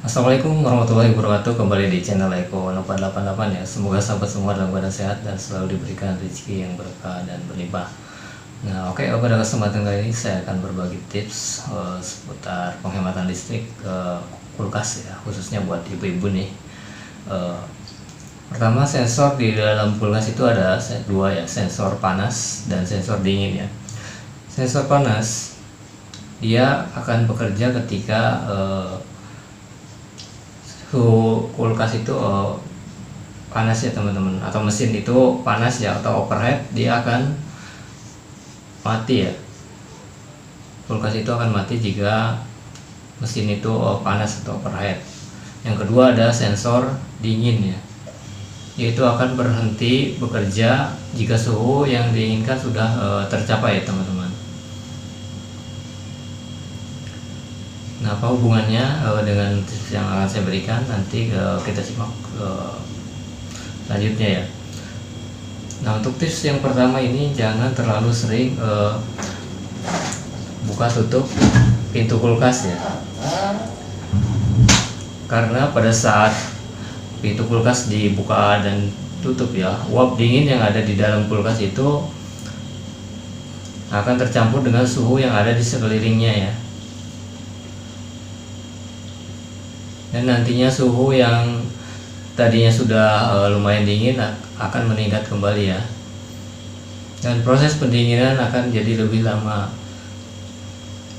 Assalamualaikum warahmatullahi wabarakatuh. Kembali di channel Eko 488 ya. Semoga sahabat semua dalam keadaan sehat dan selalu diberikan rezeki yang berkah dan berlimpah. Nah, oke, pada kesempatan kali ini saya akan berbagi tips seputar penghematan listrik kulkas ya, khususnya buat ibu-ibu nih. Eh, Pertama, sensor di dalam kulkas itu ada dua ya, sensor panas dan sensor dingin ya. Sensor panas dia akan bekerja ketika suhu kulkas itu panas ya teman-teman, atau mesin itu panas ya atau overhead, dia akan mati ya. Kulkas itu akan mati jika mesin itu panas atau overhead. Yang kedua ada sensor dingin ya, yaitu akan berhenti bekerja jika suhu yang diinginkan sudah tercapai ya teman-teman. Nah, apa hubungannya dengan tips yang akan saya berikan? Nanti kita simak selanjutnya ya. Nah, untuk tips yang pertama ini, jangan terlalu sering buka tutup pintu kulkas ya, karena pada saat pintu kulkas dibuka dan tutup ya, uap dingin yang ada di dalam kulkas itu akan tercampur dengan suhu yang ada di sekelilingnya ya, dan nantinya suhu yang tadinya sudah lumayan dingin akan meningkat kembali ya, dan proses pendinginan akan jadi lebih lama.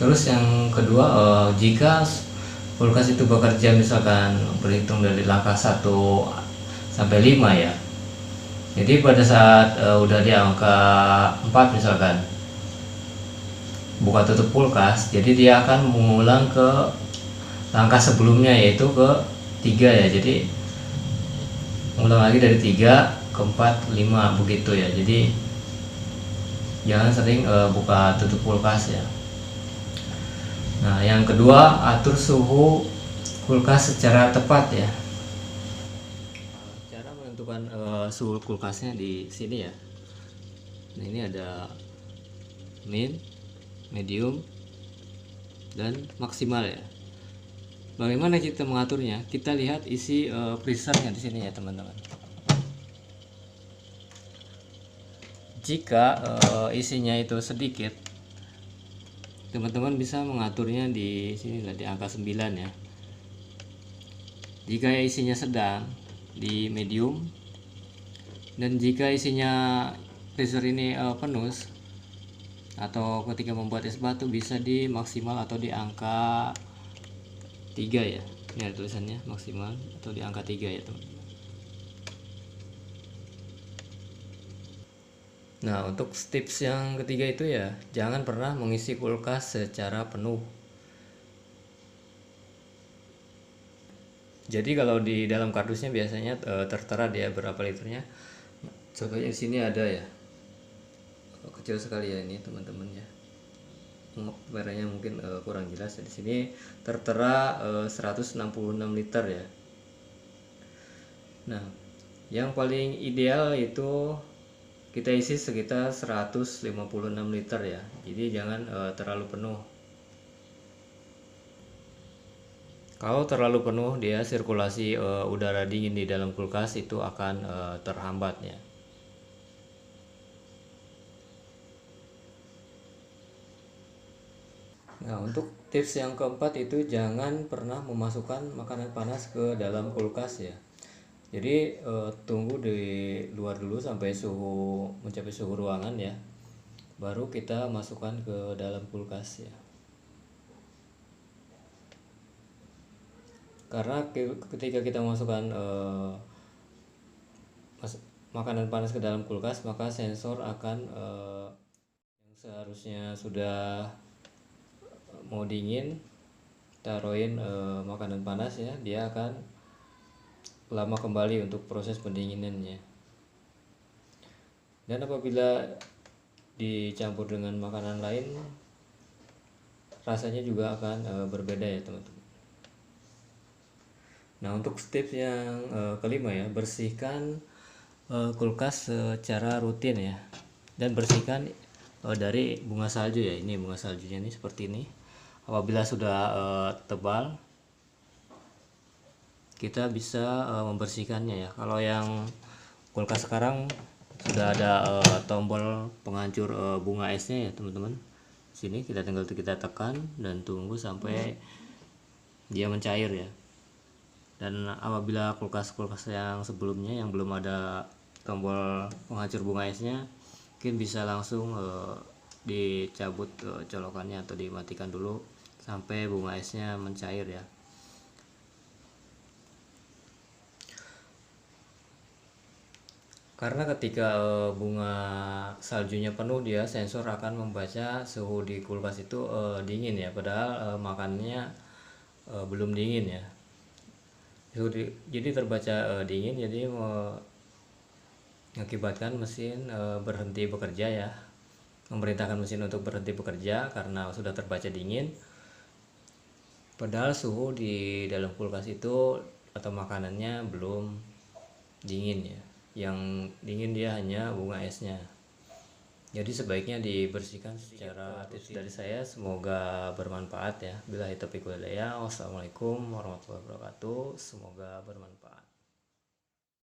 Terus yang kedua, jika kulkas itu bekerja misalkan berhitung dari langkah 1 sampai 5 ya, jadi pada saat udah di angka 4 misalkan buka tutup kulkas, jadi dia akan mengulang ke langkah sebelumnya, yaitu ke 3 ya. Jadi ulang lagi dari 3 ke 4, 5 begitu ya. Jadi jangan sering buka tutup kulkas ya. Nah, yang kedua, atur suhu kulkas secara tepat ya. Cara menentukan suhu kulkasnya di sini ya. Nah, ini ada min, medium, dan maksimal ya. Bagaimana kita mengaturnya? Kita lihat isi freezernya di sini ya teman-teman. Jika isinya itu sedikit, teman-teman bisa mengaturnya di sini di angka 9 ya. Jika isinya sedang, di medium, dan jika isinya freezer ini penuh atau ketika membuat es batu, bisa di maksimal atau di angka 3 ya. Ini ada tulisannya maksimal atau di angka 3 ya teman-teman. Nah, untuk tips yang ketiga itu ya, jangan pernah mengisi kulkas secara penuh. Jadi kalau di dalam kardusnya biasanya tertera dia berapa liternya. Contohnya di sini ada ya, kecil sekali ya ini teman-teman ya. Merahnya mungkin kurang jelas ya. Di sini tertera 166 liter ya. Nah, yang paling ideal itu kita isi sekitar 156 liter ya. Jadi jangan terlalu penuh. Kalau terlalu penuh, dia sirkulasi udara dingin di dalam kulkas itu akan terhambat ya. Nah, untuk tips yang keempat itu, jangan pernah memasukkan makanan panas ke dalam kulkas ya. Jadi tunggu di luar dulu sampai suhu mencapai suhu ruangan ya, baru kita masukkan ke dalam kulkas ya. Karena ketika kita masukkan makanan panas ke dalam kulkas, maka sensor akan yang seharusnya sudah mau dingin, taruhin makanan panas ya, dia akan lama kembali untuk proses pendinginannya. Dan apabila dicampur dengan makanan lain, rasanya juga akan berbeda ya teman-teman. Nah, untuk tips yang kelima ya, bersihkan kulkas secara rutin ya, dan bersihkan dari bunga salju ya. Ini bunga saljunya ini seperti ini. Apabila sudah tebal, kita bisa membersihkannya ya. Kalau yang kulkas sekarang sudah ada tombol penghancur bunga esnya ya teman-teman. Sini kita tinggal kita tekan dan tunggu sampai dia mencair ya. Dan apabila kulkas-kulkas yang sebelumnya yang belum ada tombol penghancur bunga esnya, mungkin bisa langsung dicabut colokannya atau dimatikan dulu sampai bunga esnya mencair ya. Karena ketika bunga saljunya penuh, dia sensor akan membaca suhu di kulkas itu dingin ya, padahal makanannya belum dingin ya. Jadi terbaca dingin, jadi mengakibatkan mesin berhenti bekerja ya, memerintahkan mesin untuk berhenti bekerja karena sudah terbaca dingin. Padahal suhu di dalam kulkas itu atau makanannya belum dingin ya. Yang dingin dia hanya bunga esnya. Jadi sebaiknya dibersihkan secara tips dari saya. Semoga bermanfaat ya. Billahi taufiq wal hidayah. Wassalamualaikum warahmatullahi wabarakatuh. Semoga bermanfaat.